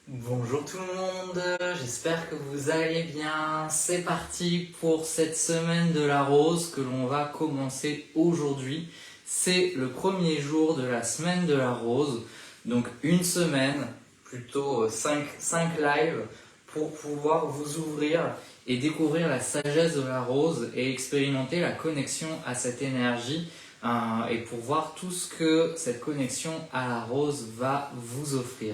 Bonjour tout le monde, j'espère que vous allez bien. C'est parti pour cette semaine de la rose que l'on va commencer aujourd'hui. C'est le premier jour de la semaine de la rose, donc une semaine, plutôt 5 lives pour pouvoir vous ouvrir et découvrir la sagesse de la rose et expérimenter la connexion à cette énergie et pour voir tout ce que cette connexion à la rose va vous offrir.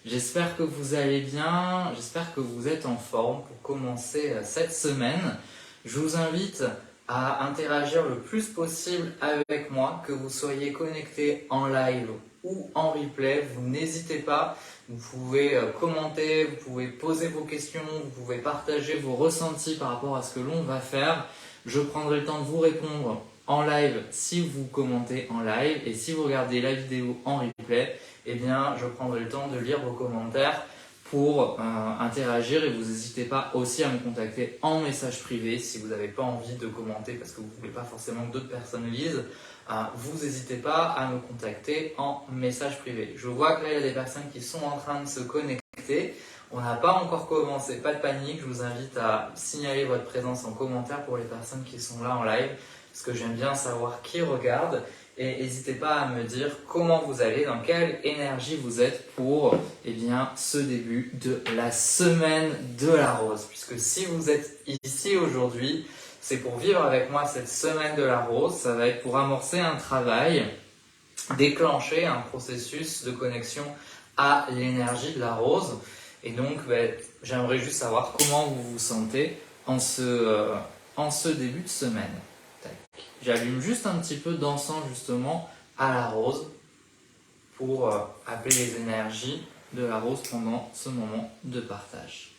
J'espère que vous allez bien, j'espère que vous êtes en forme pour commencer cette semaine. Je vous invite à interagir le plus possible avec moi, que vous soyez connecté en live ou en replay. Vous n'hésitez pas, vous pouvez commenter, vous pouvez poser vos questions, vous pouvez partager vos ressentis par rapport à ce que l'on va faire. Je prendrai le temps de vous répondre en live si vous commentez en live, et si vous regardez la vidéo en replay, eh bien, je prendrai le temps de lire vos commentaires pour interagir, et vous n'hésitez pas aussi à me contacter en message privé si vous n'avez pas envie de commenter parce que vous ne voulez pas forcément que d'autres personnes lisent. Vous n'hésitez pas à me contacter en message privé. Je vois que là, il y a des personnes qui sont en train de se connecter. On n'a pas encore commencé, pas de panique. Je vous invite à signaler votre présence en commentaire pour les personnes qui sont là en live, parce que j'aime bien savoir qui regarde. Et n'hésitez pas à me dire comment vous allez, dans quelle énergie vous êtes pour ce début de la semaine de la rose. Puisque si vous êtes ici aujourd'hui, c'est pour vivre avec moi cette semaine de la rose. Ça va être pour amorcer un travail, déclencher un processus de connexion à l'énergie de la rose. Et donc, j'aimerais juste savoir comment vous vous sentez en ce début de semaine. J'allume juste un petit peu d'encens justement à la rose pour appeler les énergies de la rose pendant ce moment de partage.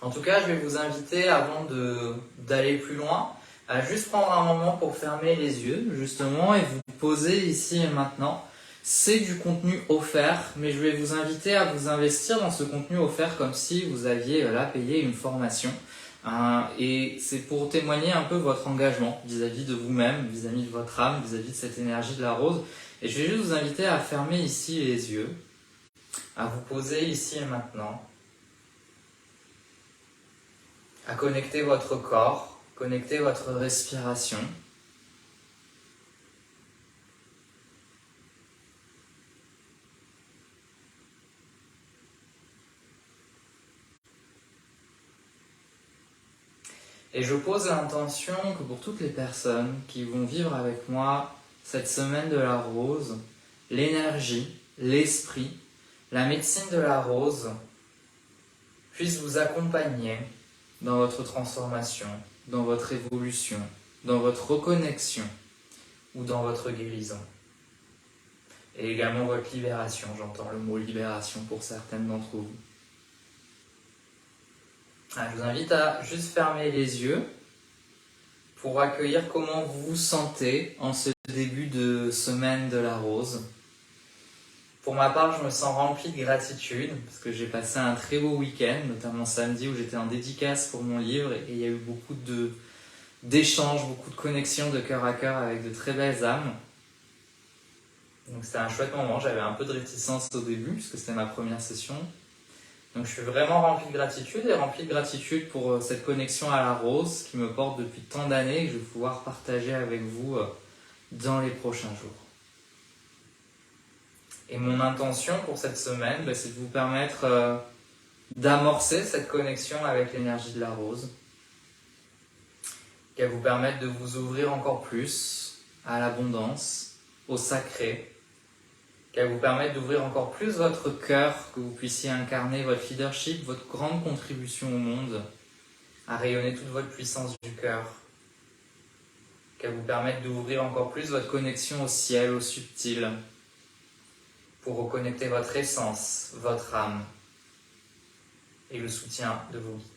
En tout cas, je vais vous inviter, avant d'aller plus loin, à juste prendre un moment pour fermer les yeux justement et vous poser ici et maintenant. C'est du contenu offert, mais je vais vous inviter à vous investir dans ce contenu offert comme si vous aviez là payé une formation. Et c'est pour témoigner un peu votre engagement vis-à-vis de vous-même, vis-à-vis de votre âme, vis-à-vis de cette énergie de la rose. Et je vais juste vous inviter à fermer ici les yeux, à vous poser ici et maintenant, à connecter votre corps, connecter votre respiration. Et je pose l'intention que pour toutes les personnes qui vont vivre avec moi cette semaine de la rose, l'énergie, l'esprit, la médecine de la rose puisse vous accompagner dans votre transformation, dans votre évolution, dans votre reconnexion ou dans votre guérison. Et également votre libération, j'entends le mot libération pour certaines d'entre vous. Je vous invite à juste fermer les yeux pour accueillir comment vous vous sentez en ce début de semaine de la rose. Pour ma part, je me sens rempli de gratitude parce que j'ai passé un très beau week-end, notamment samedi où j'étais en dédicace pour mon livre, et il y a eu beaucoup d'échanges, beaucoup de connexions de cœur à cœur avec de très belles âmes. Donc c'était un chouette moment, j'avais un peu de réticence au début puisque c'était ma première session. Donc je suis vraiment rempli de gratitude, et rempli de gratitude pour cette connexion à la rose qui me porte depuis tant d'années et que je vais pouvoir partager avec vous dans les prochains jours. Et mon intention pour cette semaine, c'est de vous permettre d'amorcer cette connexion avec l'énergie de la rose, qui va vous permettre de vous ouvrir encore plus à l'abondance, au sacré, qui va vous permettre d'ouvrir encore plus votre cœur, que vous puissiez incarner votre leadership, votre grande contribution au monde, à rayonner toute votre puissance du cœur, qui va vous permettre d'ouvrir encore plus votre connexion au ciel, au subtil, pour reconnecter votre essence, votre âme et le soutien de vos guides.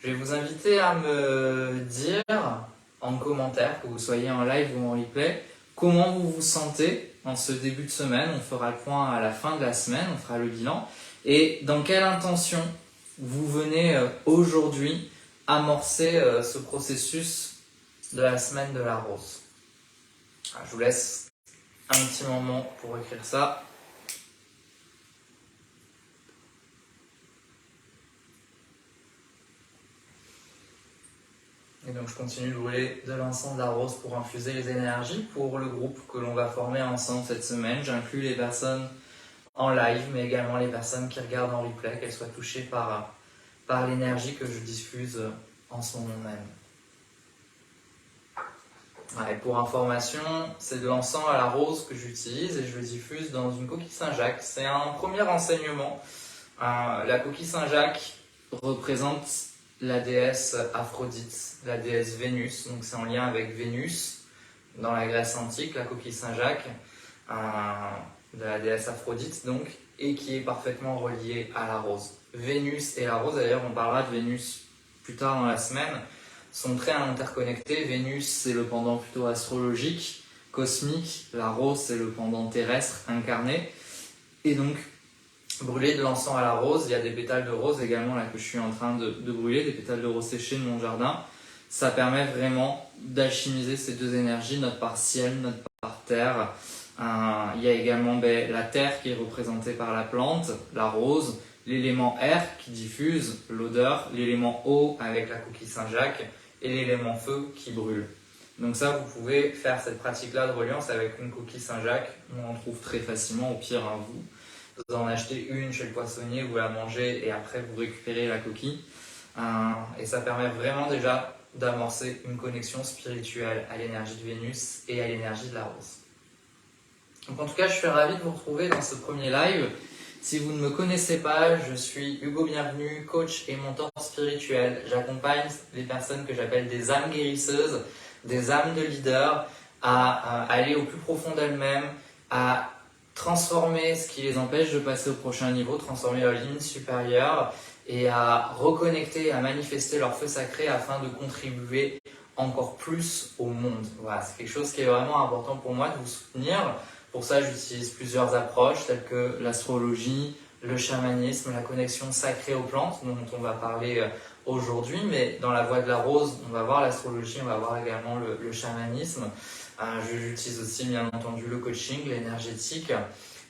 Je vais vous inviter à me dire en commentaire, que vous soyez en live ou en replay, comment vous vous sentez en ce début de semaine. On fera le point à la fin de la semaine, on fera le bilan. Et dans quelle intention vous venez aujourd'hui amorcer ce processus de la semaine de la rose. Je vous laisse un petit moment pour écrire ça. Et donc je continue de brûler de l'encens de la rose pour infuser les énergies pour le groupe que l'on va former ensemble cette semaine. J'inclus les personnes en live, mais également les personnes qui regardent en replay, qu'elles soient touchées par l'énergie que je diffuse en ce moment même. Et pour information, c'est de l'encens à la rose que j'utilise et je le diffuse dans une coquille Saint-Jacques. C'est un premier renseignement. La coquille Saint-Jacques représente la déesse Aphrodite, la déesse Vénus, donc c'est en lien avec Vénus dans la Grèce antique, la coquille Saint-Jacques, de la déesse Aphrodite donc, et qui est parfaitement reliée à la rose. Vénus et la rose, d'ailleurs on parlera de Vénus plus tard dans la semaine, sont très interconnectés. Vénus c'est le pendant plutôt astrologique, cosmique, la rose c'est le pendant terrestre, incarné, et donc brûler de l'encens à la rose, il y a des pétales de rose également là que je suis en train de brûler, des pétales de rose séchés de mon jardin. Ça permet vraiment d'alchimiser ces deux énergies, notre part ciel, notre part terre. Il y a également la terre qui est représentée par la plante, la rose, l'élément air qui diffuse l'odeur, l'élément eau avec la coquille Saint-Jacques et l'élément feu qui brûle. Donc ça, vous pouvez faire cette pratique-là de reliance avec une coquille Saint-Jacques. On en trouve très facilement, au pire, vous en achetez une chez le poissonnier, vous la mangez et après vous récupérez la coquille. Et ça permet vraiment déjà d'amorcer une connexion spirituelle à l'énergie de Vénus et à l'énergie de la rose. Donc en tout cas, je suis ravi de vous retrouver dans ce premier live. Si vous ne me connaissez pas, je suis Hugo Bienvenu, coach et mentor spirituel. J'accompagne les personnes que j'appelle des âmes guérisseuses, des âmes de leaders, à aller au plus profond d'elles-mêmes, à transformer ce qui les empêche de passer au prochain niveau, transformer leur ligne supérieure et à reconnecter, à manifester leur feu sacré afin de contribuer encore plus au monde. Voilà, c'est quelque chose qui est vraiment important pour moi de vous soutenir. Pour ça, j'utilise plusieurs approches telles que l'astrologie, le chamanisme, la connexion sacrée aux plantes dont on va parler aujourd'hui, mais dans la voie de la rose, on va voir l'astrologie, on va voir également le chamanisme. J'utilise aussi bien entendu le coaching, l'énergétique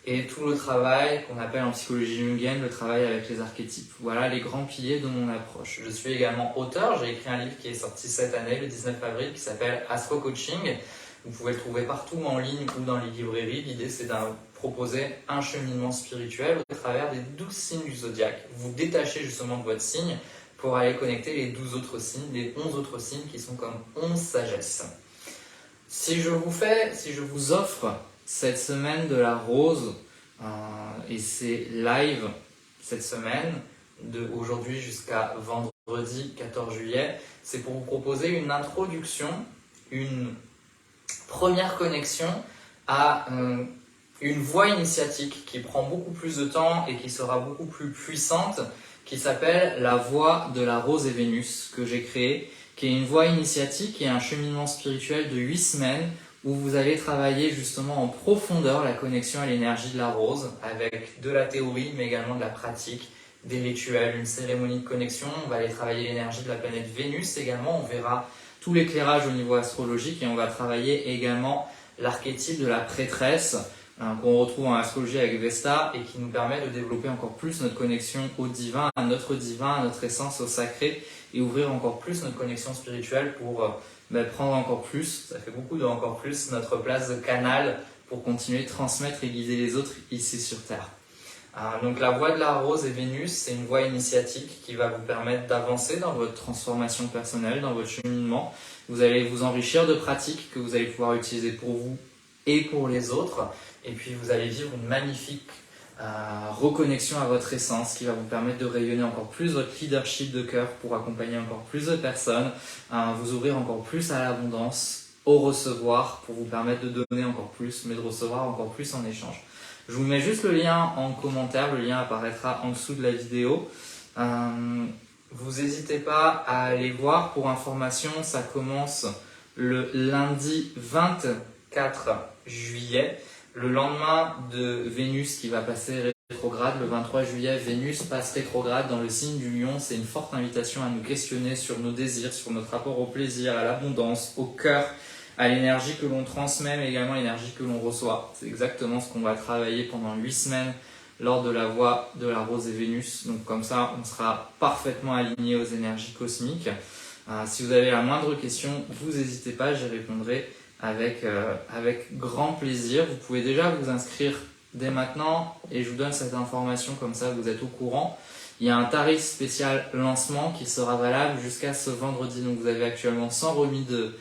et tout le travail qu'on appelle en psychologie jungienne le travail avec les archétypes. Voilà les grands piliers de mon approche. Je suis également auteur, j'ai écrit un livre qui est sorti cette année, le 19 avril, qui s'appelle Astro Coaching. Vous pouvez le trouver partout en ligne ou dans les librairies. L'idée c'est de proposer un cheminement spirituel au travers des 12 signes du zodiaque. Vous détachez justement de votre signe pour aller connecter les 12 autres signes, les 11 autres signes qui sont comme 11 sagesses. Si je vous offre cette semaine de la rose et ces lives cette semaine, de aujourd'hui jusqu'à vendredi 14 juillet, c'est pour vous proposer une introduction, une première connexion à une voie initiatique qui prend beaucoup plus de temps et qui sera beaucoup plus puissante, qui s'appelle la voie de la rose et Vénus, que j'ai créée, qui est une voie initiatique et un cheminement spirituel de 8 semaines où vous allez travailler justement en profondeur la connexion à l'énergie de la rose avec de la théorie mais également de la pratique, des rituels, une cérémonie de connexion. On va aller travailler l'énergie de la planète Vénus également, on verra tout l'éclairage au niveau astrologique et on va travailler également l'archétype de la prêtresse qu'on retrouve en astrologie avec Vesta et qui nous permet de développer encore plus notre connexion au divin, à notre essence, au sacré et ouvrir encore plus notre connexion spirituelle pour prendre encore plus, ça fait beaucoup de encore plus, notre place de canal pour continuer de transmettre et guider les autres ici sur Terre. Donc la voie de la rose et Vénus, c'est une voie initiatique qui va vous permettre d'avancer dans votre transformation personnelle, dans votre cheminement. Vous allez vous enrichir de pratiques que vous allez pouvoir utiliser pour vous et pour les autres. Et puis vous allez vivre une magnifique reconnexion à votre essence qui va vous permettre de rayonner encore plus votre leadership de cœur pour accompagner encore plus de personnes, vous ouvrir encore plus à l'abondance, au recevoir pour vous permettre de donner encore plus, mais de recevoir encore plus en échange. Je vous mets juste le lien en commentaire, le lien apparaîtra en dessous de la vidéo. Vous n'hésitez pas à aller voir. Pour information, ça commence le lundi 24 juillet, le lendemain de Vénus qui va passer rétrograde. Le 23 juillet, Vénus passe rétrograde dans le signe du Lion. C'est une forte invitation à nous questionner sur nos désirs, sur notre rapport au plaisir, à l'abondance, au cœur, à l'énergie que l'on transmet, mais également à l'énergie que l'on reçoit. C'est exactement ce qu'on va travailler pendant 8 semaines lors de la voie de la Rose et Vénus. Donc comme ça, on sera parfaitement aligné aux énergies cosmiques. Si vous avez la moindre question, vous n'hésitez pas, j'y répondrai avec grand plaisir. Vous pouvez déjà vous inscrire dès maintenant et je vous donne cette information, comme ça vous êtes au courant. Il y a un tarif spécial lancement qui sera valable jusqu'à ce vendredi. Donc vous avez actuellement 100 € de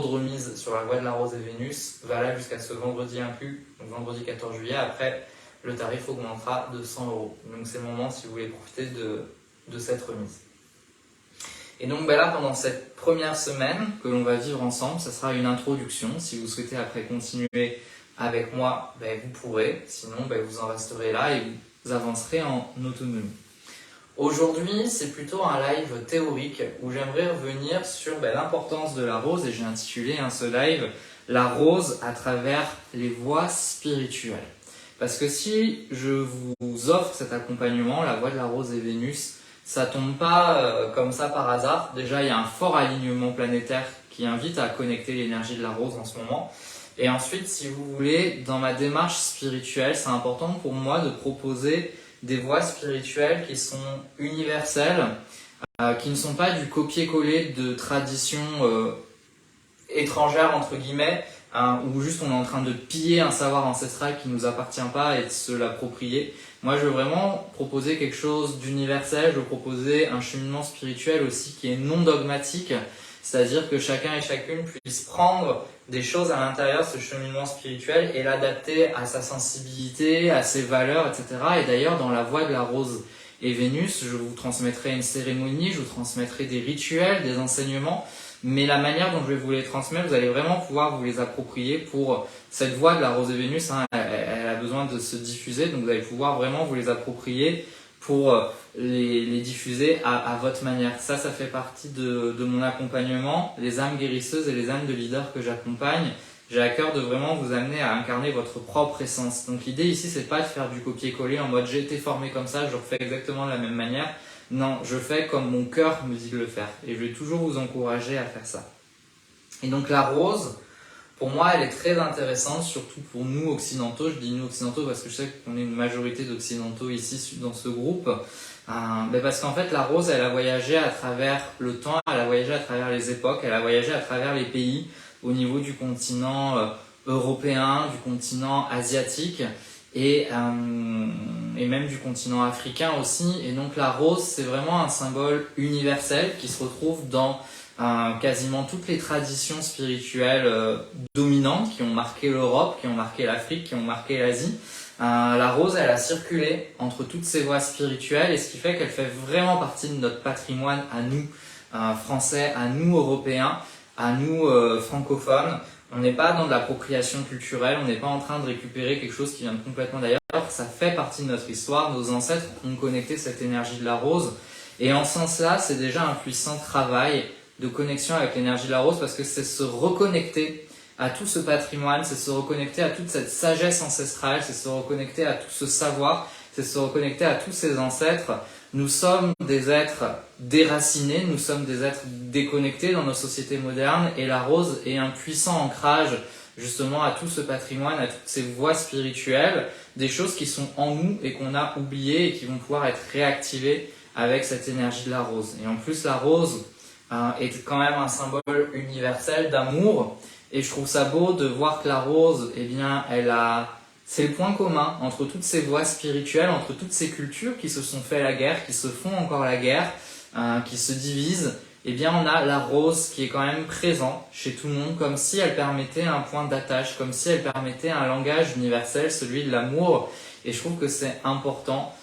remise sur la voie de la Rose et Vénus, valable jusqu'à ce vendredi inclus, donc vendredi 14 juillet. Après, le tarif augmentera de 100 €. Donc c'est le moment si vous voulez profiter de cette remise. Et donc là, pendant cette première semaine que l'on va vivre ensemble, ça sera une introduction. Si vous souhaitez après continuer avec moi, vous pourrez. Sinon, vous en resterez là et vous avancerez en autonomie. Aujourd'hui, c'est plutôt un live théorique où j'aimerais revenir sur l'importance de la rose, et j'ai intitulé ce live « La rose à travers les voies spirituelles ». Parce que si je vous offre cet accompagnement, la voie de la Rose et Vénus, ça tombe pas comme ça par hasard. Déjà, il y a un fort alignement planétaire qui invite à connecter l'énergie de la rose en ce moment. Et ensuite, si vous voulez, dans ma démarche spirituelle, c'est important pour moi de proposer des voies spirituelles qui sont universelles, qui ne sont pas du copier-coller de traditions étrangères, entre guillemets, où juste on est en train de piller un savoir ancestral qui ne nous appartient pas et de se l'approprier. Moi, je veux vraiment proposer quelque chose d'universel, je veux proposer un cheminement spirituel aussi qui est non dogmatique, c'est-à-dire que chacun et chacune puisse prendre des choses à l'intérieur de ce cheminement spirituel et l'adapter à sa sensibilité, à ses valeurs, etc. Et d'ailleurs, dans la voie de la Rose et Vénus, je vous transmettrai une cérémonie, je vous transmettrai des rituels, des enseignements, mais la manière dont je vais vous les transmettre, vous allez vraiment pouvoir vous les approprier pour cette voie de la Rose et Vénus. Elle a besoin de se diffuser, donc vous allez pouvoir vraiment vous les approprier pour les diffuser à votre manière. Ça fait partie de mon accompagnement, les âmes guérisseuses et les âmes de leaders que j'accompagne. J'ai à cœur de vraiment vous amener à incarner votre propre essence. Donc l'idée ici, c'est pas de faire du copier-coller en mode j'ai été formé comme ça, je refais exactement de la même manière. Non, je fais comme mon cœur me dit de le faire. Et je vais toujours vous encourager à faire ça. Et donc la rose, pour moi, elle est très intéressante, surtout pour nous occidentaux. Je dis nous occidentaux parce que je sais qu'on est une majorité d'occidentaux ici dans ce groupe. Parce qu'en fait, la rose, elle a voyagé à travers le temps, elle a voyagé à travers les époques, elle a voyagé à travers les pays, au niveau du continent européen, du continent asiatique et même du continent africain aussi. Et donc la rose, c'est vraiment un symbole universel qui se retrouve dans quasiment toutes les traditions spirituelles dominantes qui ont marqué l'Europe, qui ont marqué l'Afrique, qui ont marqué l'Asie. La rose, elle a circulé entre toutes ces voies spirituelles, et ce qui fait qu'elle fait vraiment partie de notre patrimoine à nous Français, à nous Européens, à nous francophones. On n'est pas dans de l'appropriation culturelle, on n'est pas en train de récupérer quelque chose qui vient de complètement d'ailleurs. Ça fait partie de notre histoire. Nos ancêtres ont connecté cette énergie de la rose, et en ce sens-là, c'est déjà un puissant travail de connexion avec l'énergie de la rose, parce que c'est se reconnecter à tout ce patrimoine, c'est se reconnecter à toute cette sagesse ancestrale, c'est se reconnecter à tout ce savoir, c'est se reconnecter à tous ces ancêtres. Nous sommes des êtres déracinés, nous sommes des êtres déconnectés dans nos sociétés modernes, et la rose est un puissant ancrage justement à tout ce patrimoine, à toutes ces voies spirituelles, des choses qui sont en nous et qu'on a oubliées et qui vont pouvoir être réactivées avec cette énergie de la rose. Et en plus, la rose est quand même un symbole universel d'amour, et je trouve ça beau de voir que la rose, c'est le point commun entre toutes ces voies spirituelles, entre toutes ces cultures qui se sont fait la guerre, qui se font encore la guerre, qui se divisent. Eh bien, on a la rose qui est quand même présente chez tout le monde, comme si elle permettait un point d'attache, comme si elle permettait un langage universel, celui de l'amour. Et je trouve que c'est important,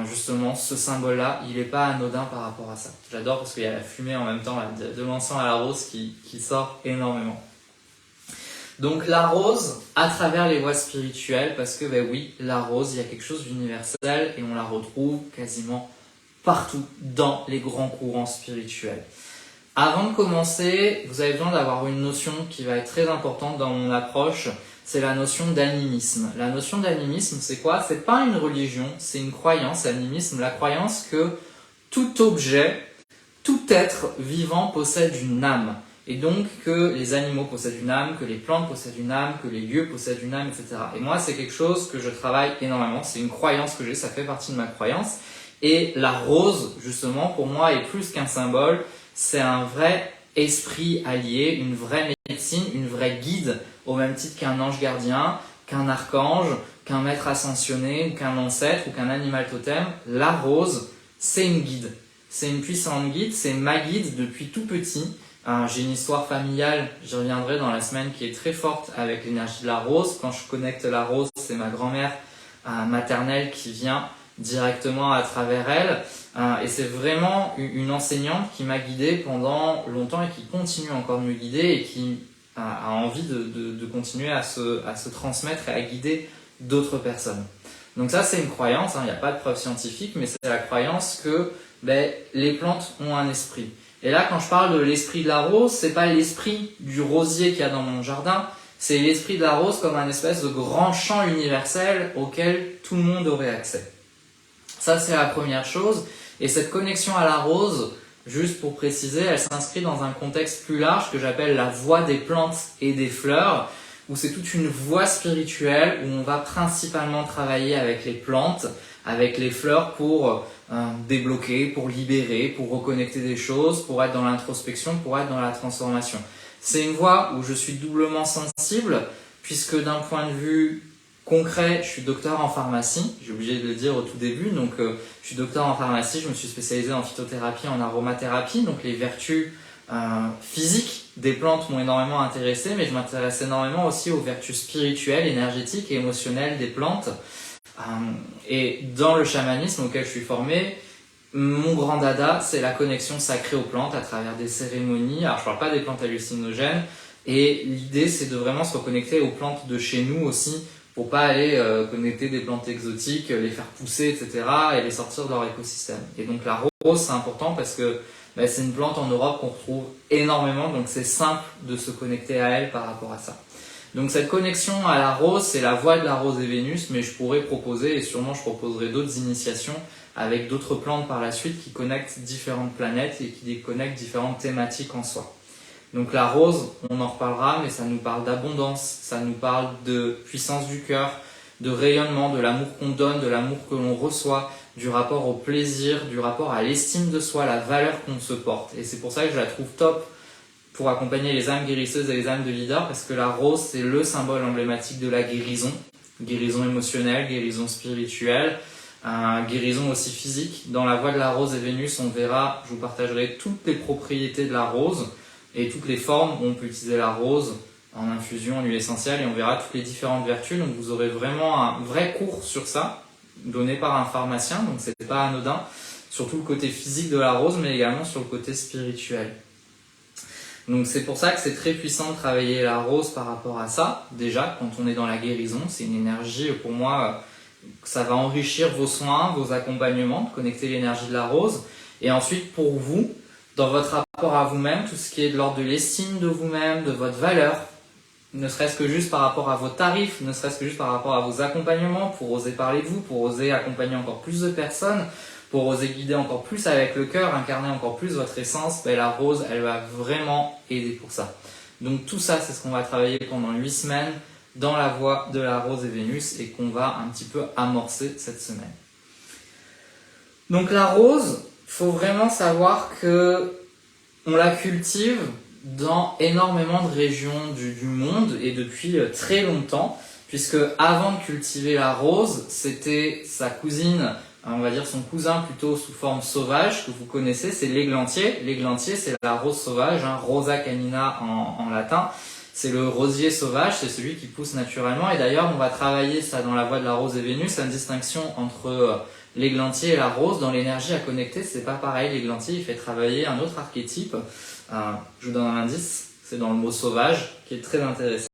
justement, ce symbole-là, il n'est pas anodin par rapport à ça. J'adore parce qu'il y a la fumée en même temps là, de l'encens à la rose qui sort énormément. Donc la rose, à travers les voies spirituelles, parce que oui, la rose, il y a quelque chose d'universel et on la retrouve quasiment partout dans les grands courants spirituels. Avant de commencer, vous avez besoin d'avoir une notion qui va être très importante dans mon approche, c'est la notion d'animisme. La notion d'animisme, c'est quoi? C'est pas une religion, c'est une croyance, l'animisme, la croyance que tout objet, tout être vivant possède une âme. et donc que les animaux possèdent une âme, que les plantes possèdent une âme, que les lieux possèdent une âme, etc. Et moi, c'est quelque chose que je travaille énormément, c'est une croyance que j'ai, ça fait partie de ma croyance. Et la rose, justement, pour moi, est plus qu'un symbole, c'est un vrai esprit allié, une vraie médecine, une vraie guide, au même titre qu'un ange gardien, qu'un archange, qu'un maître ascensionné, ou qu'un ancêtre, ou qu'un animal totem. La rose, c'est une guide. C'est une puissante guide, c'est ma guide depuis tout petit. J'ai une histoire familiale, j'y reviendrai dans la semaine, qui est très forte avec l'énergie de la rose. Quand je connecte la rose, c'est ma grand-mère maternelle qui vient directement à travers elle. Et c'est vraiment une enseignante qui m'a guidé pendant longtemps et qui continue encore de me guider et qui a envie de continuer à se transmettre et à guider d'autres personnes. Donc ça, c'est une croyance, il n'y a pas de preuve scientifique, mais c'est la croyance que les plantes ont un esprit. Et là, quand je parle de l'esprit de la rose, c'est pas l'esprit du rosier qu'il y a dans mon jardin, c'est l'esprit de la rose comme un espèce de grand champ universel auquel tout le monde aurait accès. Ça, c'est la première chose. Et cette connexion à la rose, juste pour préciser, elle s'inscrit dans un contexte plus large que j'appelle la voie des plantes et des fleurs, où c'est toute une voie spirituelle, où on va principalement travailler avec les plantes, avec les fleurs pour débloquer, pour libérer, pour reconnecter des choses, pour être dans l'introspection, pour être dans la transformation. C'est une voie où je suis doublement sensible, puisque d'un point de vue concret, je suis docteur en pharmacie, j'ai oublié de le dire au tout début, donc je suis docteur en pharmacie, je me suis spécialisé en phytothérapie, en aromathérapie, donc les vertus physiques des plantes m'ont énormément intéressé, mais je m'intéresse énormément aussi aux vertus spirituelles, énergétiques et émotionnelles des plantes. Et dans le chamanisme auquel je suis formé, mon grand dada, c'est la connexion sacrée aux plantes à travers des cérémonies. Alors je parle pas des plantes hallucinogènes, et l'idée c'est de vraiment se reconnecter aux plantes de chez nous aussi, pour pas aller connecter des plantes exotiques, les faire pousser, etc. et les sortir de leur écosystème. Et donc la rose, c'est important parce que c'est une plante en Europe qu'on retrouve énormément, donc c'est simple de se connecter à elle par rapport à ça. Donc cette connexion à la rose, c'est la voie de la rose et Vénus, mais je pourrais proposer, et sûrement je proposerai d'autres initiations avec d'autres plantes par la suite qui connectent différentes planètes et qui connectent différentes thématiques en soi. Donc la rose, on en reparlera, mais ça nous parle d'abondance, ça nous parle de puissance du cœur, de rayonnement, de l'amour qu'on donne, de l'amour que l'on reçoit, du rapport au plaisir, du rapport à l'estime de soi, la valeur qu'on se porte. Et c'est pour ça que je la trouve top pour accompagner les âmes guérisseuses et les âmes de leader, parce que la rose, c'est le symbole emblématique de la guérison. Guérison émotionnelle, guérison spirituelle, guérison aussi physique. Dans la voie de la rose et Vénus, on verra, je vous partagerai toutes les propriétés de la rose et toutes les formes où on peut utiliser la rose en infusion, en huile essentielle, et on verra toutes les différentes vertus. Donc vous aurez vraiment un vrai cours sur ça, donné par un pharmacien, donc c'est pas anodin, sur tout le côté physique de la rose, mais également sur le côté spirituel. Donc c'est pour ça que c'est très puissant de travailler la rose par rapport à ça. Déjà, quand on est dans la guérison, c'est une énergie, pour moi, ça va enrichir vos soins, vos accompagnements, de connecter l'énergie de la rose. Et ensuite, pour vous, dans votre rapport à vous-même, tout ce qui est de l'ordre de l'estime de vous-même, de votre valeur, ne serait-ce que juste par rapport à vos tarifs, ne serait-ce que juste par rapport à vos accompagnements, pour oser parler de vous, pour oser accompagner encore plus de personnes, pour oser guider encore plus avec le cœur, incarner encore plus votre essence, la rose, elle va vraiment aider pour ça. Donc tout ça, c'est ce qu'on va travailler pendant 8 semaines dans la voie de la rose et Vénus, et qu'on va un petit peu amorcer cette semaine. Donc la rose, il faut vraiment savoir que on la cultive dans énormément de régions du monde et depuis très longtemps, puisque avant de cultiver la rose, c'était sa cousine, on va dire son cousin plutôt sous forme sauvage, que vous connaissez, c'est l'églantier. L'églantier, c'est la rose sauvage, Rosa canina en latin. C'est le rosier sauvage, c'est celui qui pousse naturellement. Et d'ailleurs, on va travailler ça dans la voie de la rose et Vénus, une distinction entre l'églantier et la rose. Dans l'énergie à connecter, c'est pas pareil. L'églantier, il fait travailler un autre archétype. Je vous donne un indice, c'est dans le mot sauvage, qui est très intéressant.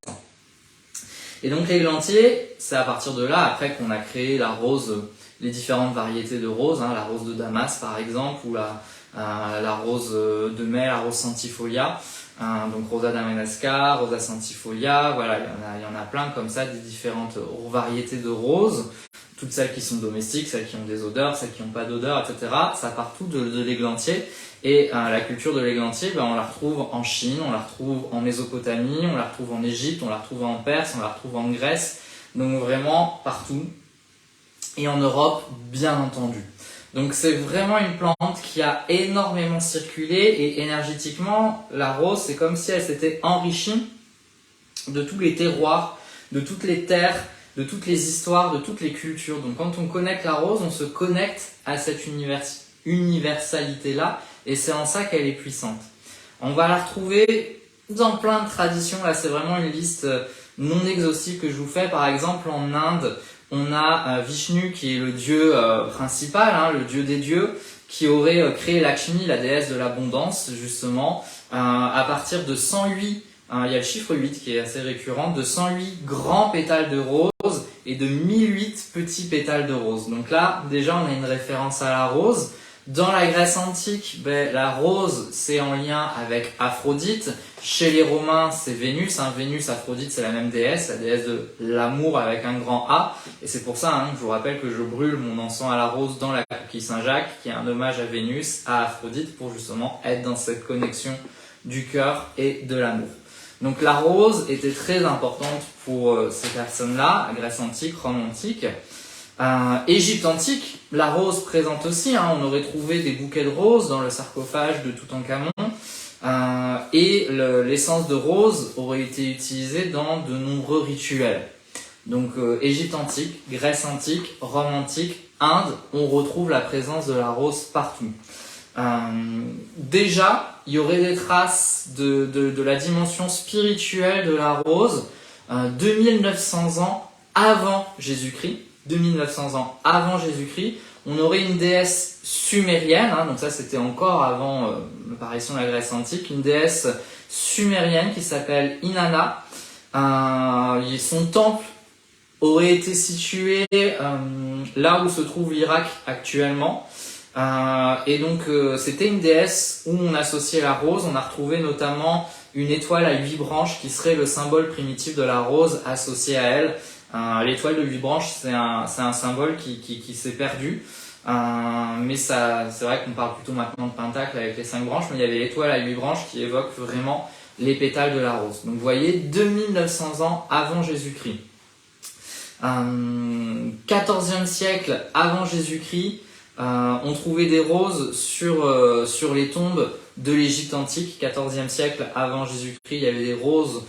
Et donc l'églantier, c'est à partir de là, après qu'on a créé la rose, les différentes variétés de roses, la rose de Damas par exemple, ou la rose de mai, la rose centifolia, donc Rosa damasca, Rosa centifolia, voilà, il y en a plein comme ça, des différentes variétés de roses. toutes celles qui sont domestiques, celles qui ont des odeurs, celles qui n'ont pas d'odeur, etc. Ça part tout de l'églantier. Et la culture de l'églantier, on la retrouve en Chine, on la retrouve en Mésopotamie, on la retrouve en Égypte, on la retrouve en Perse, on la retrouve en Grèce, donc vraiment partout. Et en Europe, bien entendu. Donc c'est vraiment une plante qui a énormément circulé et énergétiquement, la rose, c'est comme si elle s'était enrichie de tous les terroirs, de toutes les terres, de toutes les histoires, de toutes les cultures. Donc quand on connecte la rose, on se connecte à cette universalité-là et c'est en ça qu'elle est puissante. On va la retrouver dans plein de traditions. Là, c'est vraiment une liste non exhaustive que je vous fais. Par exemple, en Inde, on a Vishnu qui est le dieu principal, le dieu des dieux, qui aurait créé Lakshmi, la déesse de l'abondance, justement, à partir de 108, il y a le chiffre 8 qui est assez récurrent, de 108 grands pétales de rose et de 1008 petits pétales de rose. Donc là, déjà, on a une référence à la rose. Dans la Grèce antique, la rose, c'est en lien avec Aphrodite. Chez les Romains, c'est Vénus. Vénus, Aphrodite, c'est la même déesse, la déesse de l'amour avec un grand A. Et c'est pour ça que je vous rappelle que je brûle mon encens à la rose dans la coquille Saint-Jacques, qui est un hommage à Vénus, à Aphrodite, pour justement être dans cette connexion du cœur et de l'amour. Donc la rose était très importante pour ces personnes-là, la Grèce antique, Rome antique. Égypte antique, la rose présente aussi, on aurait trouvé des bouquets de roses dans le sarcophage de Toutankhamon et l'essence de rose aurait été utilisée dans de nombreux rituels. Donc Égypte antique, Grèce antique, Rome antique, Inde, on retrouve la présence de la rose partout. Déjà, il y aurait des traces de la dimension spirituelle de la rose 2900 ans avant Jésus-Christ. 2900 ans avant Jésus-Christ, on aurait une déesse sumérienne, donc ça c'était encore avant l'apparition de la Grèce antique, une déesse sumérienne qui s'appelle Inanna. Son temple aurait été situé là où se trouve l'Irak actuellement. Et donc c'était une déesse où on associait la rose. On a retrouvé notamment une étoile à 8 branches qui serait le symbole primitif de la rose associé à elle. L'étoile de 8 branches, c'est un symbole qui s'est perdu. Mais c'est vrai qu'on parle plutôt maintenant de pentacle avec les 5 branches, mais il y avait l'étoile à 8 branches qui évoque vraiment les pétales de la rose. Donc vous voyez, 2900 ans avant Jésus-Christ. 14e siècle avant Jésus-Christ, on trouvait des roses sur les tombes de l'Égypte antique. 14e siècle avant Jésus-Christ, il y avait des roses,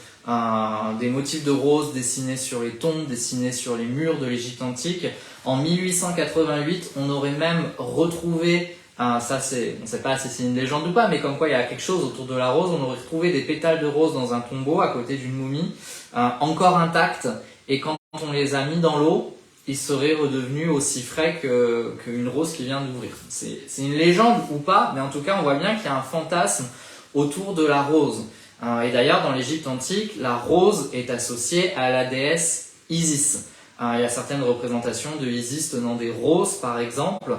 des motifs de roses dessinés sur les tombes, dessinés sur les murs de l'Égypte antique. En 1888, on aurait même retrouvé, on ne sait pas si c'est une légende ou pas, mais comme quoi il y a quelque chose autour de la rose, on aurait retrouvé des pétales de rose dans un tombeau à côté d'une momie, encore intacts, et quand on les a mis dans l'eau, ils seraient redevenus aussi frais qu'une rose qui vient d'ouvrir. C'est une légende ou pas, mais en tout cas on voit bien qu'il y a un fantasme autour de la rose. Et d'ailleurs dans l'Égypte antique, la rose est associée à la déesse Isis. Il y a certaines représentations de Isis tenant des roses par exemple.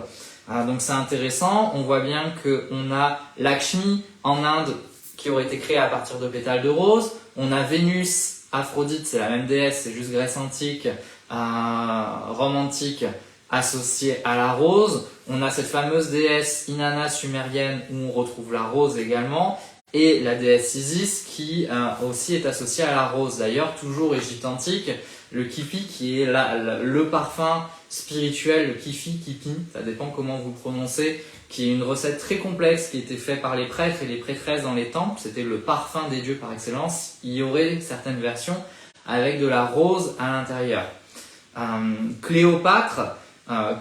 Donc c'est intéressant, on voit bien qu'on a Lakshmi en Inde qui aurait été créée à partir de pétales de rose. On a Vénus, Aphrodite, c'est la même déesse, c'est juste Grèce antique, Rome antique associée à la rose. On a cette fameuse déesse Inanna sumérienne où on retrouve la rose également. Et la déesse Isis qui aussi est associée à la rose. D'ailleurs, toujours Égypte antique, le kipi qui est le parfum spirituel, le kifi, ça dépend comment vous le prononcez, qui est une recette très complexe qui était faite par les prêtres et les prêtresses dans les temples. C'était le parfum des dieux par excellence. Il y aurait certaines versions avec de la rose à l'intérieur. Cléopâtre,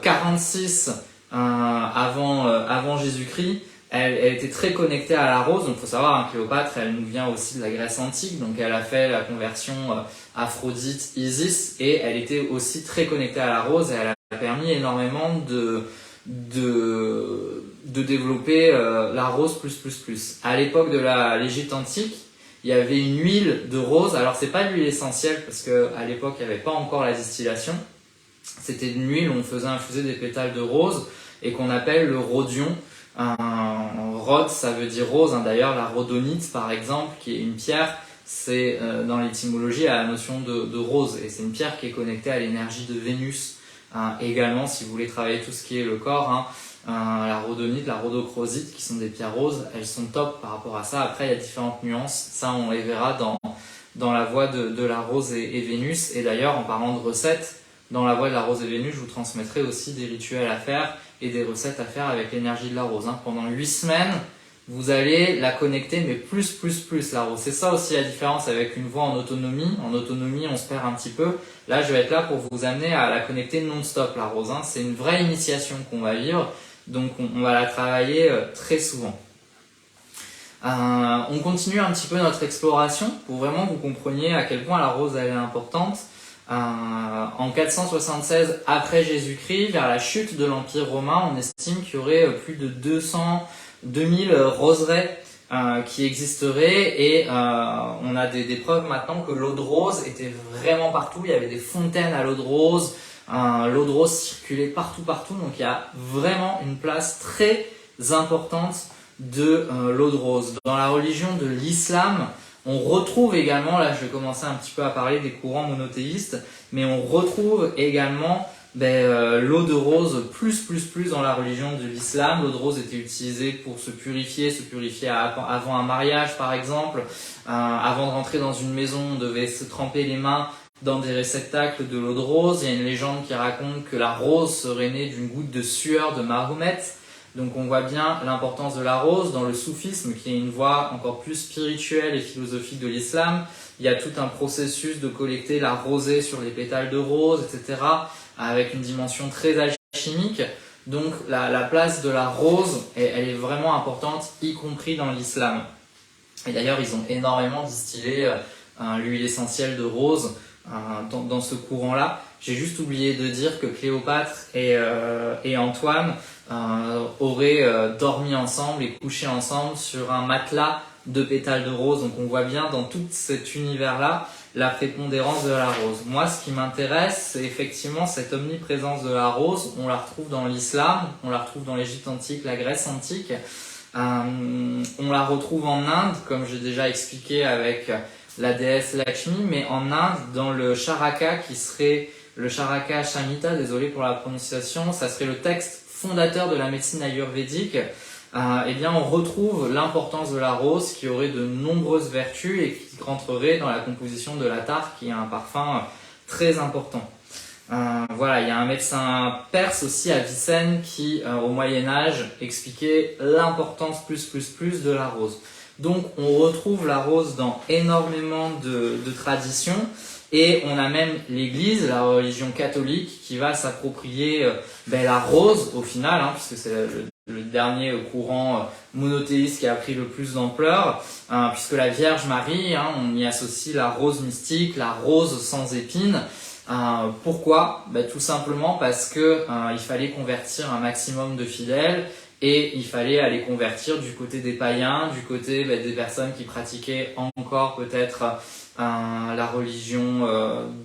46 avant Jésus-Christ, elle était très connectée à la rose. Donc il faut savoir, Cléopâtre, elle nous vient aussi de la Grèce antique, donc elle a fait la conversion Aphrodite-Isis, et elle était aussi très connectée à la rose, et elle a permis énormément de développer la rose plus. À l'époque de l'Égypte antique, il y avait une huile de rose. Alors c'est pas l'huile essentielle parce qu'à l'époque il n'y avait pas encore la distillation. C'était une huile où on faisait infuser des pétales de rose et qu'on appelle le rhodion. Rhode, ça veut dire rose. D'ailleurs, la rhodonite, par exemple, qui est une pierre, c'est dans l'étymologie à la notion de rose. Et c'est une pierre qui est connectée à l'énergie de Vénus. Également, si vous voulez travailler tout ce qui est le corps, la rhodonite, la rhodochrosite, qui sont des pierres roses, elles sont top par rapport à ça. Après, il y a différentes nuances. Ça, on les verra dans la voie de la rose et Vénus. Et d'ailleurs, en parlant de recettes, dans la voie de la rose et Vénus, je vous transmettrai aussi des rituels à faire et des recettes à faire avec l'énergie de la rose. Pendant 8 semaines, vous allez la connecter, mais plus la rose. C'est ça aussi la différence avec une voie en autonomie. En autonomie, on se perd un petit peu. Là, je vais être là pour vous amener à la connecter non-stop, la rose. C'est une vraie initiation qu'on va vivre. Donc, on va la travailler très souvent. On continue un petit peu notre exploration pour vraiment que vous compreniez à quel point la rose elle est importante. En 476 après Jésus-Christ, vers la chute de l'Empire romain, on estime qu'il y aurait plus de 2000 roseraies qui existeraient et on a des preuves maintenant que l'eau de rose était vraiment partout. Il y avait des fontaines à l'eau de rose, l'eau de rose circulait partout, donc il y a vraiment une place très importante de l'eau de rose. Dans la religion de l'islam, on retrouve également, là je vais commencer un petit peu à parler des courants monothéistes, mais on retrouve également l'eau de rose plus dans la religion de l'islam. L'eau de rose était utilisée pour se purifier avant un mariage par exemple. Avant de rentrer dans une maison, on devait se tremper les mains dans des réceptacles de l'eau de rose. Il y a une légende qui raconte que la rose serait née d'une goutte de sueur de Mahomet. Donc on voit bien l'importance de la rose dans le soufisme, qui est une voie encore plus spirituelle et philosophique de l'islam. Il y a tout un processus de collecter la rosée sur les pétales de rose, etc., avec une dimension très alchimique. Donc la place de la rose, elle est vraiment importante, y compris dans l'islam. Et d'ailleurs, ils ont énormément distillé l'huile essentielle de rose dans ce courant-là. J'ai juste oublié de dire que Cléopâtre et Antoine auraient dormi ensemble et couché ensemble sur un matelas de pétales de rose. Donc on voit bien dans tout cet univers-là la prépondérance de la rose. Moi, ce qui m'intéresse, c'est effectivement cette omniprésence de la rose. On la retrouve dans l'islam, on la retrouve dans l'Égypte antique, la Grèce antique. On la retrouve en Inde, comme j'ai déjà expliqué avec la déesse Lakshmi, mais en Inde, dans le Charaka, qui serait le Charaka Shamhita, désolé pour la prononciation, ça serait le texte fondateur de la médecine ayurvédique. Eh bien, on retrouve l'importance de la rose qui aurait de nombreuses vertus et qui rentrerait dans la composition de l'attar, qui est un parfum très important. Voilà, il y a un médecin perse aussi, Avicenne, qui au Moyen-Âge expliquait l'importance plus de la rose. Donc on retrouve la rose dans énormément de traditions et on a même l'Église, la religion catholique, qui va s'approprier la rose au final, puisque c'est le dernier courant monothéiste qui a pris le plus d'ampleur, puisque la Vierge Marie, on y associe la rose mystique, la rose sans épines. Pourquoi ? Tout simplement parce que il fallait convertir un maximum de fidèles et il fallait aller convertir du côté des païens, du côté des personnes qui pratiquaient encore peut-être la religion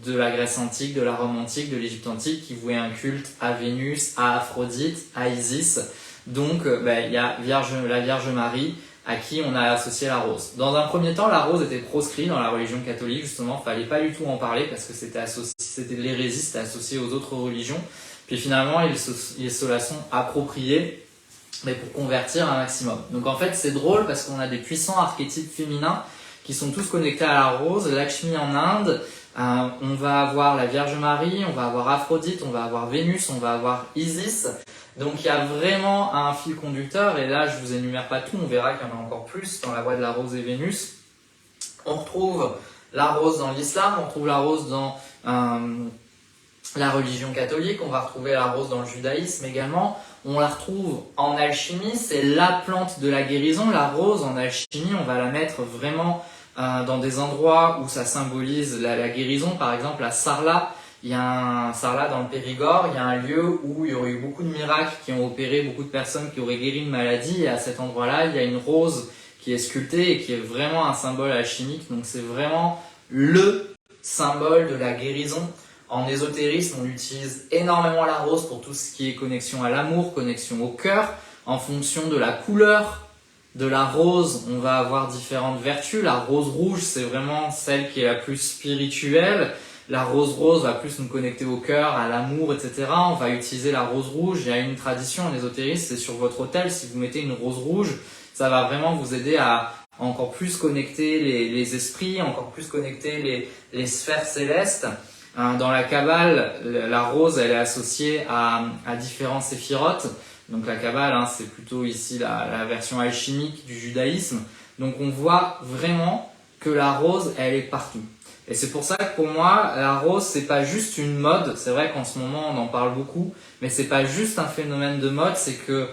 de la Grèce antique, de la Rome antique, de l'Égypte antique, qui vouaient un culte à Vénus, à Aphrodite, à Isis. Donc il y a la Vierge Marie à qui on a associé la rose. Dans un premier temps, la rose était proscrite dans la religion catholique, justement, il fallait pas du tout en parler parce que c'était de l'hérésie, c'était associé aux autres religions. Puis finalement, ils se la sont appropriés pour convertir un maximum. Donc en fait, c'est drôle parce qu'on a des puissants archétypes féminins qui sont tous connectés à la rose. Lakshmi en Inde, on va avoir la Vierge Marie, on va avoir Aphrodite, on va avoir Vénus, on va avoir Isis. Donc il y a vraiment un fil conducteur, et là je vous énumère pas tout, on verra qu'il y en a encore plus dans la voie de la rose et Vénus. On retrouve la rose dans l'islam, on retrouve la rose dans la religion catholique, on va retrouver la rose dans le judaïsme également. On la retrouve en alchimie, c'est la plante de la guérison. La rose en alchimie, on va la mettre vraiment dans des endroits où ça symbolise la guérison. Par exemple, à Sarlat, il y a un Sarlat dans le Périgord, il y a un lieu où il y aurait eu beaucoup de miracles qui ont opéré, beaucoup de personnes qui auraient guéri une maladie. Et à cet endroit-là, il y a une rose qui est sculptée et qui est vraiment un symbole alchimique. Donc c'est vraiment le symbole de la guérison. En ésotérisme, on utilise énormément la rose pour tout ce qui est connexion à l'amour, connexion au cœur. En fonction de la couleur de la rose, on va avoir différentes vertus. La rose rouge, c'est vraiment celle qui est la plus spirituelle. La rose rose va plus nous connecter au cœur, à l'amour, etc. On va utiliser la rose rouge. Il y a une tradition en ésotérisme, c'est sur votre autel, si vous mettez une rose rouge, ça va vraiment vous aider à encore plus connecter les esprits, encore plus connecter les sphères célestes. Dans la Kabbale, la rose, elle est associée à différents séphirotes. Donc la Kabbale, hein, c'est plutôt ici la version alchimique du judaïsme. Donc on voit vraiment que la rose, elle est partout. Et c'est pour ça que pour moi, la rose, c'est pas juste une mode. C'est vrai qu'en ce moment, on en parle beaucoup, mais c'est pas juste un phénomène de mode, c'est que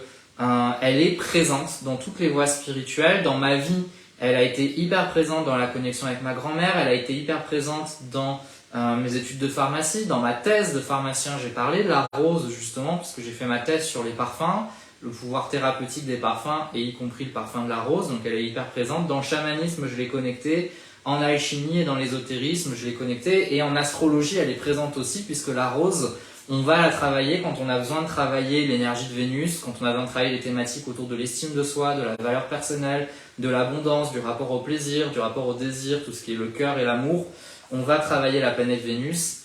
elle est présente dans toutes les voies spirituelles. Dans ma vie, elle a été hyper présente dans la connexion avec ma grand-mère, elle a été hyper présente dans mes études de pharmacie. Dans ma thèse de pharmacien, j'ai parlé de la rose justement, puisque j'ai fait ma thèse sur les parfums, le pouvoir thérapeutique des parfums, et y compris le parfum de la rose, donc elle est hyper présente. Dans le chamanisme, je l'ai connectée. En alchimie et dans l'ésotérisme, je l'ai connectée. Et en astrologie, elle est présente aussi, puisque la rose, on va la travailler quand on a besoin de travailler l'énergie de Vénus, quand on a besoin de travailler les thématiques autour de l'estime de soi, de la valeur personnelle, de l'abondance, du rapport au plaisir, du rapport au désir, tout ce qui est le cœur et l'amour. On va travailler la planète Vénus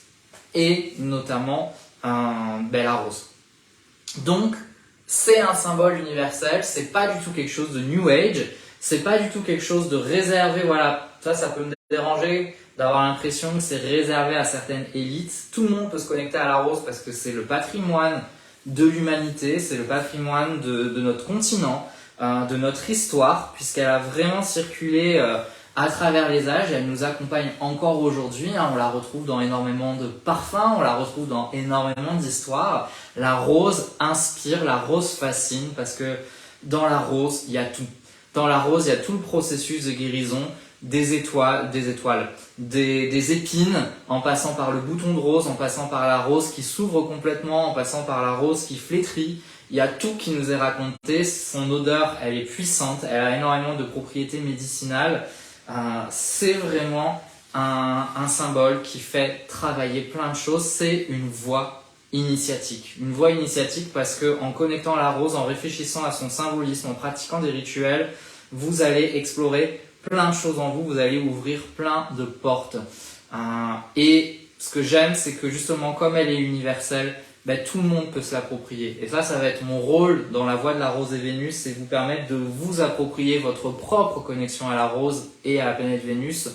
et notamment la rose. Donc, c'est un symbole universel, c'est pas du tout quelque chose de New Age, c'est pas du tout quelque chose de réservé, voilà, ça peut me déranger d'avoir l'impression que c'est réservé à certaines élites. Tout le monde peut se connecter à la rose parce que c'est le patrimoine de l'humanité, c'est le patrimoine de notre continent, de notre histoire, puisqu'elle a vraiment circulé à travers les âges, elle nous accompagne encore aujourd'hui, hein, on la retrouve dans énormément de parfums, on la retrouve dans énormément d'histoires. La rose inspire, la rose fascine, parce que dans la rose, il y a tout. Dans la rose, il y a tout le processus de guérison, des épines, en passant par le bouton de rose, en passant par la rose qui s'ouvre complètement, en passant par la rose qui flétrit. Il y a tout qui nous est raconté, son odeur, elle est puissante, elle a énormément de propriétés médicinales. C'est vraiment un symbole qui fait travailler plein de choses, c'est une voie initiatique. Une voie initiatique parce que en connectant la rose, en réfléchissant à son symbolisme, en pratiquant des rituels, vous allez explorer plein de choses en vous, vous allez ouvrir plein de portes. Et ce que j'aime, c'est que justement, comme elle est universelle, tout le monde peut se l'approprier. Et ça va être mon rôle dans la voie de la rose et Vénus, c'est vous permettre de vous approprier votre propre connexion à la rose et à la planète Vénus,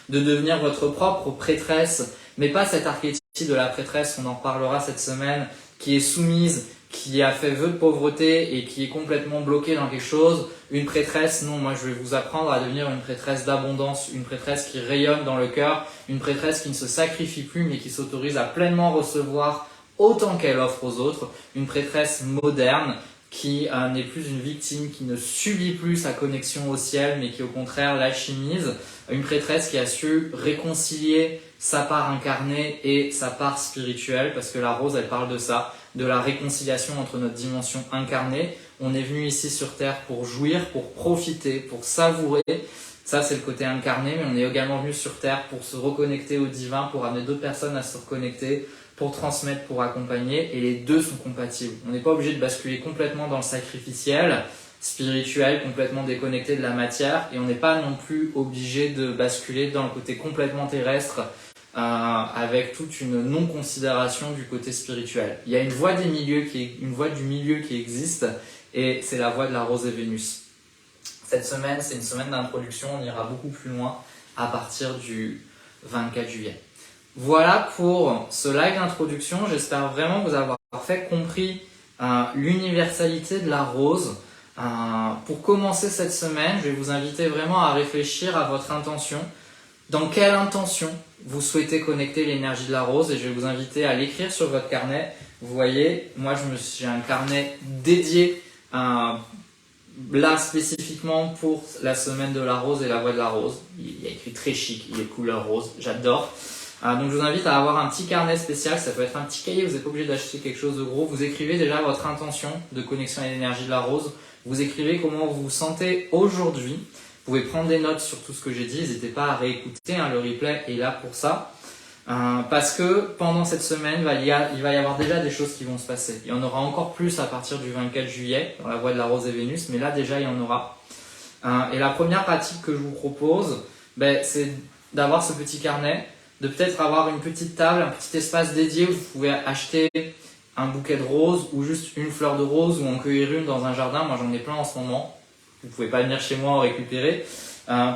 de devenir votre propre prêtresse, mais pas cet archétype de la prêtresse, on en reparlera cette semaine, qui est soumise, qui a fait vœu de pauvreté et qui est complètement bloquée dans quelque chose. Une prêtresse, non, moi je vais vous apprendre à devenir une prêtresse d'abondance, une prêtresse qui rayonne dans le cœur, une prêtresse qui ne se sacrifie plus mais qui s'autorise à pleinement recevoir autant qu'elle offre aux autres, une prêtresse moderne qui n'est plus une victime, qui ne subit plus sa connexion au ciel, mais qui au contraire l'alchimise, une prêtresse qui a su réconcilier sa part incarnée et sa part spirituelle, parce que la rose, elle parle de ça, de la réconciliation entre notre dimension incarnée. On est venu ici sur Terre pour jouir, pour profiter, pour savourer. Ça, c'est le côté incarné, mais on est également venu sur Terre pour se reconnecter au divin, pour amener d'autres personnes à se reconnecter, pour transmettre, pour accompagner, et les deux sont compatibles. On n'est pas obligé de basculer complètement dans le sacrificiel, spirituel, complètement déconnecté de la matière, et on n'est pas non plus obligé de basculer dans le côté complètement terrestre, avec toute une non-considération du côté spirituel. Il y a une voie du milieu qui existe, et c'est la voie de la rose et Vénus. Cette semaine, c'est une semaine d'introduction, on ira beaucoup plus loin à partir du 24 juillet. Voilà pour ce live d'introduction, j'espère vraiment vous avoir fait compris l'universalité de la rose. Pour commencer cette semaine, je vais vous inviter vraiment à réfléchir à votre intention. Dans quelle intention vous souhaitez connecter l'énergie de la rose, et je vais vous inviter à l'écrire sur votre carnet. Vous voyez, moi j'ai un carnet dédié là spécifiquement pour la semaine de la rose et la voie de la rose. Il y a écrit très chic, il est couleur rose, j'adore. Donc je vous invite à avoir un petit carnet spécial, ça peut être un petit cahier, vous n'êtes pas obligé d'acheter quelque chose de gros. Vous écrivez déjà votre intention de connexion à l'énergie de la rose, vous écrivez comment vous vous sentez aujourd'hui. Vous pouvez prendre des notes sur tout ce que j'ai dit, n'hésitez pas à réécouter, le replay est là pour ça. Parce que pendant cette semaine, il va y avoir déjà des choses qui vont se passer. Il y en aura encore plus à partir du 24 juillet, dans la voie de la rose et Vénus, mais là déjà il y en aura. Et la première pratique que je vous propose, c'est d'avoir ce petit carnet, de peut-être avoir une petite table, un petit espace dédié où vous pouvez acheter un bouquet de roses ou juste une fleur de rose ou en cueillir une dans un jardin. Moi j'en ai plein en ce moment. Vous pouvez pas venir chez moi en récupérer.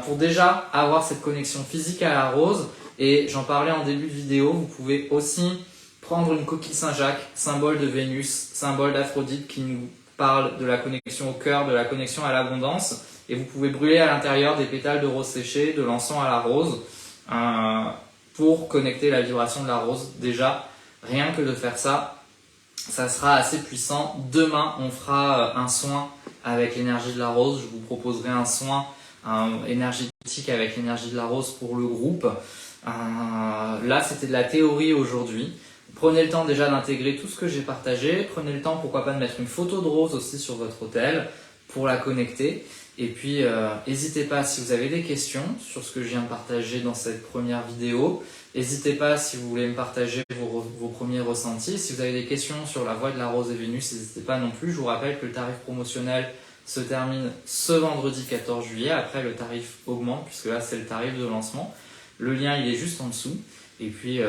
Pour déjà avoir cette connexion physique à la rose. Et j'en parlais en début de vidéo, vous pouvez aussi prendre une coquille Saint-Jacques, symbole de Vénus, symbole d'Aphrodite qui nous parle de la connexion au cœur, de la connexion à l'abondance. Et vous pouvez brûler à l'intérieur des pétales de rose séchée, de l'encens à la rose, pour connecter la vibration de la rose. Déjà, rien que de faire ça, ça sera assez puissant. Demain, on fera un soin avec l'énergie de la rose. Je vous proposerai un soin énergétique avec l'énergie de la rose pour le groupe. Là, c'était de la théorie aujourd'hui. Prenez le temps déjà d'intégrer tout ce que j'ai partagé. Prenez le temps, pourquoi pas, de mettre une photo de rose aussi sur votre hôtel pour la connecter. Et puis, n'hésitez pas si vous avez des questions sur ce que je viens de partager dans cette première vidéo. N'hésitez pas si vous voulez me partager vos premiers ressentis. Si vous avez des questions sur la voie de la rose et Vénus, n'hésitez pas non plus. Je vous rappelle que le tarif promotionnel se termine ce vendredi 14 juillet. Après, le tarif augmente puisque là, c'est le tarif de lancement. Le lien, il est juste en dessous. Et puis,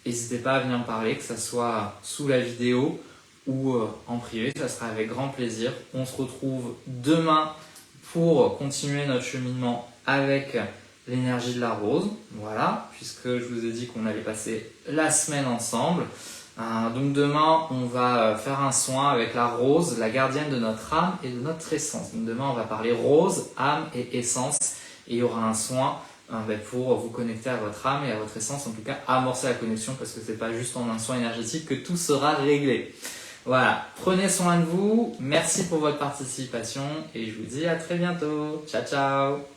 n'hésitez pas à venir me parler, que ce soit sous la vidéo ou en privé. Ça sera avec grand plaisir. On se retrouve demain pour continuer notre cheminement avec l'énergie de la rose. Voilà, puisque je vous ai dit qu'on allait passer la semaine ensemble. Donc demain, on va faire un soin avec la rose, la gardienne de notre âme et de notre essence. Donc demain, on va parler rose, âme et essence. Et il y aura un soin pour vous connecter à votre âme et à votre essence, en tout cas amorcer la connexion, parce que c'est pas juste en un soin énergétique que tout sera réglé. Voilà, prenez soin de vous, merci pour votre participation et je vous dis à très bientôt. Ciao ciao.